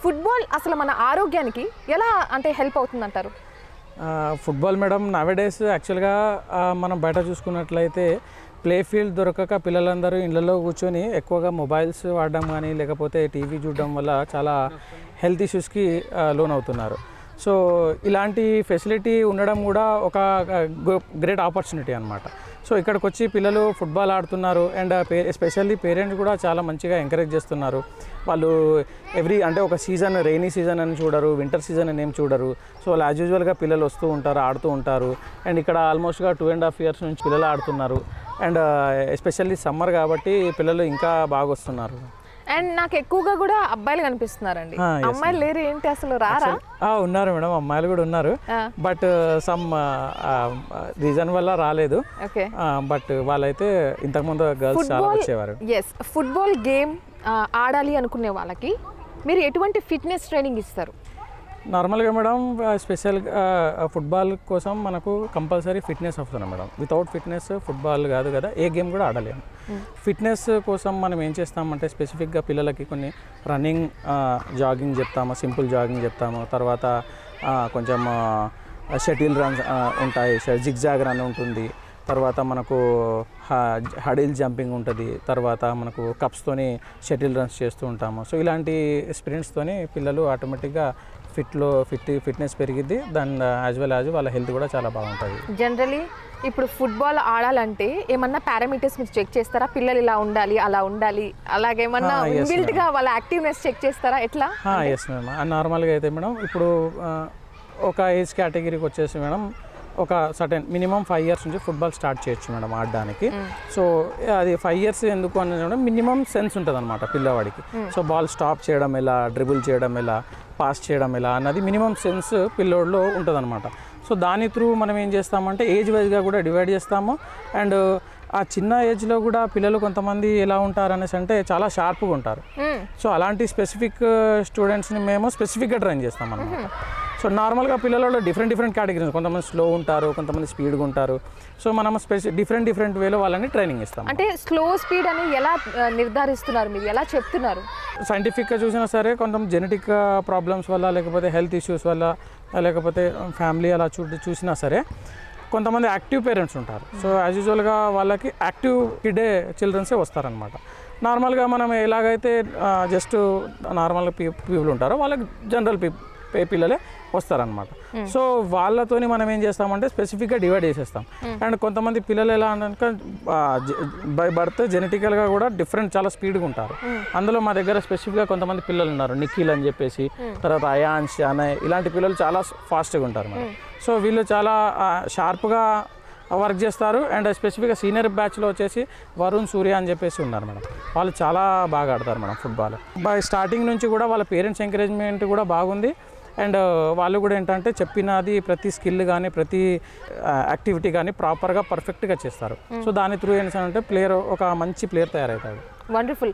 Football అసలు మన ఆరోగ్యానికి ఎలా అంటే హెల్ప్ అవుతుందంటారు? ఫుట్బాల్ మేడం నవేడేస్ యాక్చువల్గా మనం బయట చూసుకున్నట్లయితే ప్లే ఫీల్డ్ దొరకక పిల్లలందరూ ఇళ్ళల్లో కూర్చొని ఎక్కువగా మొబైల్స్ వాడడం కానీ లేకపోతే టీవీ చూడడం వల్ల చాలా హెల్త్ ఇష్యూస్కి లోన్ అవుతున్నారు. సో ఇలాంటి ఫెసిలిటీ ఉండడం కూడా ఒక గ్రేట్ ఆపర్చునిటీ అనమాట. సో ఇక్కడికి వచ్చి పిల్లలు ఫుట్బాల్ ఆడుతున్నారు అండ్ ఎస్పెషల్లీ పేరెంట్స్ కూడా చాలా మంచిగా ఎంకరేజ్ చేస్తున్నారు. వాళ్ళు అంటే ఒక సీజన్ రెయినీ సీజన్ అని చూడరు, వింటర్ సీజన్ అని ఏం చూడరు. సో వాళ్ళు యాజ్ యూజువల్గా పిల్లలు వస్తూ ఉంటారు, ఆడుతూ ఉంటారు. అండ్ ఇక్కడ ఆల్మోస్ట్గా 2.5 years నుంచి పిల్లలు ఆడుతున్నారు. అండ్ ఎస్పెషల్లీ సమ్మర్ కాబట్టి పిల్లలు ఇంకా బాగా వస్తున్నారు. అండ్ నాకు ఎక్కువగా కూడా అబ్బాయిలు కనిపిస్తున్నారండి. అమ్మాయిలు లేరు ఏంటి, అసలు రారా? ఉన్నారు మేడం, అమ్మాయిలు కూడా ఉన్నారు. బట్ సమ్ రీజన్ వల్ల రాలేదు. బట్ వాళ్ళైతే ఇంతకుముందు గర్ల్స్ చాలా వచ్చేవారు. ఫుట్బాల్ గేమ్ ఆడాలి అనుకునే వాళ్ళకి మీరు ఎటువంటి ఫిట్నెస్ ట్రైనింగ్ ఇస్తారు? నార్మల్గా మేడం స్పెషల్గా ఫుట్బాల్ కోసం మనకు కంపల్సరీ ఫిట్నెస్ అవసరం మేడం. వితౌట్ ఫిట్నెస్ ఫుట్బాల్ కాదు కదా, ఏ గేమ్ కూడా ఆడలేము. ఫిట్నెస్ కోసం మనం ఏం చేస్తామంటే స్పెసిఫిక్గా పిల్లలకి కొన్ని రన్నింగ్, జాగింగ్ చెప్తాము, సింపుల్ జాగింగ్ చెప్తాము. తర్వాత కొంచెం షటిల్ రన్స్ ఉంటాయి, జిగ్జాగ్ రన్ ఉంటుంది. తర్వాత మనకు హడిల్ జంపింగ్ ఉంటుంది. తర్వాత మనకు కప్స్తోని షటిల్ రన్స్ చేస్తూ ఉంటాము. సో ఇలాంటి స్ప్రింట్స్తోని పిల్లలు ఆటోమేటిక్గా ఫిట్నెస్ పెరిగిద్ది. దాని యాజ్ వెల్ యాజ్ వాళ్ళ హెల్త్ కూడా చాలా బాగుంటుంది. జనరలీ ఇప్పుడు ఫుట్బాల్ ఆడాలంటే ఏమన్నా పారామీటర్స్ మీరు చెక్ చేస్తారా? పిల్లలు ఇలా ఉండాలి, అలా ఉండాలి, అలాగేమన్నా ఇన్బిల్ట్గా వాళ్ళ యాక్టివ్నెస్ చెక్ చేస్తారా? ఎట్లా? Yes madam. నార్మల్గా అయితే మేడం ఇప్పుడు ఒక ఏజ్ కేటగిరీకి వచ్చేసి మేడం ఒక సర్టెన్ మినిమం 5 years నుంచి ఫుట్బాల్ స్టార్ట్ చేయొచ్చు మేడం ఆడడానికి. సో అది 5 years ఎందుకు అనేది మినిమం సెన్స్ ఉంటుంది అనమాట పిల్లవాడికి. సో బాల్ స్టాప్ చేయడం ఎలా, డ్రిబుల్ చేయడం ఎలా, పాస్ చేయడం ఎలా అన్నది మినిమం సెన్స్ పిల్లోడిలో ఉంటుంది అనమాట. సో దాని త్రూ మనం ఏం చేస్తామంటే ఏజ్ వైజ్గా కూడా డివైడ్ చేస్తాము. అండ్ ఆ చిన్న ఏజ్లో కూడా పిల్లలు కొంతమంది ఎలా ఉంటారు అనేసి అంటే చాలా షార్ప్గా ఉంటారు. సో అలాంటి స్పెసిఫిక్ స్టూడెంట్స్ని మేము స్పెసిఫిక్గా ట్రైన్ చేస్తాం అనమాట. సో నార్మల్గా పిల్లలలో డిఫరెంట్ కేటగిరీస్, కొంతమంది స్లో ఉంటారు, కొంతమంది స్పీడ్గా ఉంటారు. సో మనం డిఫరెంట్ వేలో వాళ్ళని ట్రైనింగ్ ఇస్తాం. అంటే స్లో స్పీడ్ అని ఎలా నిర్ధారిస్తున్నారు, మీరు ఎలా చెప్తున్నారు? సైంటిఫిక్గా చూసినా సరే కొంచెం జెనెటిక్ ప్రాబ్లమ్స్ వల్ల లేకపోతే హెల్త్ ఇష్యూస్ వల్ల లేకపోతే ఫ్యామిలీ అలా చూసినా సరే కొంతమంది యాక్టివ్ పేరెంట్స్ ఉంటారు. సో యాజ్ యూజువల్గా వాళ్ళకి యాక్టివ్ కిడే చిల్డ్రన్సే వస్తారనమాట. నార్మల్గా మనం ఎలాగైతే జస్ట్ నార్మల్ పీపుల్ ఉంటారో వాళ్ళకి జనరల్ పిల్లలే వస్తారనమాట. సో వాళ్ళతోని మనం ఏం చేస్తామంటే స్పెసిఫిక్గా డివైడ్ చేసేస్తాం. అండ్ కొంతమంది పిల్లలు ఎలా అంటే బై బర్త్ జెనెటికల్గా కూడా చాలా స్పీడ్గా ఉంటారు. అందులో మా దగ్గర స్పెసిఫిక్గా కొంతమంది పిల్లలు ఉన్నారు, నిఖిల్ అని చెప్పేసి, తర్వాత అయాన్ష్ అనే ఇలాంటి పిల్లలు చాలా ఫాస్ట్గా ఉంటారు మేడం. సో వీళ్ళు చాలా షార్ప్గా వర్క్ చేస్తారు. అండ్ స్పెసిఫిక్గా సీనియర్ బ్యాచ్లో వచ్చేసి వరుణ్, సూర్య అని చెప్పేసి ఉన్నారు మేడం. వాళ్ళు చాలా బాగా ఆడతారు మేడం ఫుట్బాల్. బై స్టార్టింగ్ నుంచి కూడా వాళ్ళ పేరెంట్స్ ఎంకరేజ్మెంట్ కూడా బాగుంది. అండ్ వాళ్ళు కూడా ఏంటంటే చెప్పినది ప్రతి స్కిల్ కానీ ప్రతి యాక్టివిటీ కానీ ప్రాపర్గా పర్ఫెక్ట్గా చేస్తారు. సో దాని త్రూ ఏంటంటే ప్లేయర్ ఒక మంచి ప్లేయర్ తయారవుతాడు. వండర్ఫుల్.